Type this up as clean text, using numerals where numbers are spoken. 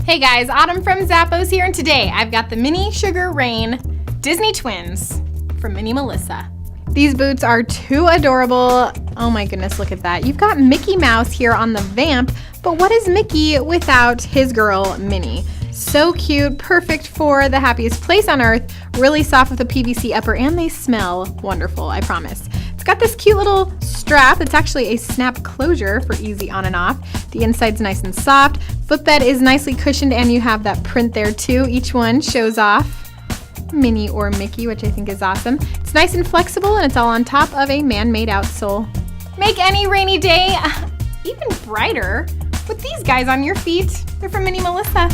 Hey guys, Autumn from Zappos here, and today I've got the Minnie Sugar Rain Disney Twins from Minnie Melissa. These boots are too adorable. Oh my goodness, look at that. You've got Mickey Mouse here on the vamp, but what is Mickey without his girl, Minnie? So cute, perfect for the happiest place on earth, really soft with a PVC upper, and they smell wonderful, I promise. It's got this cute little strap. It's actually a snap closure for easy on and off. The inside's nice and soft. Footbed is nicely cushioned, and you have that print there too. Each one shows off Minnie or Mickey, which I think is awesome. It's nice and flexible, and it's all on top of a man-made outsole. Make any rainy day even brighter with these guys on your feet. They're from Minnie Melissa.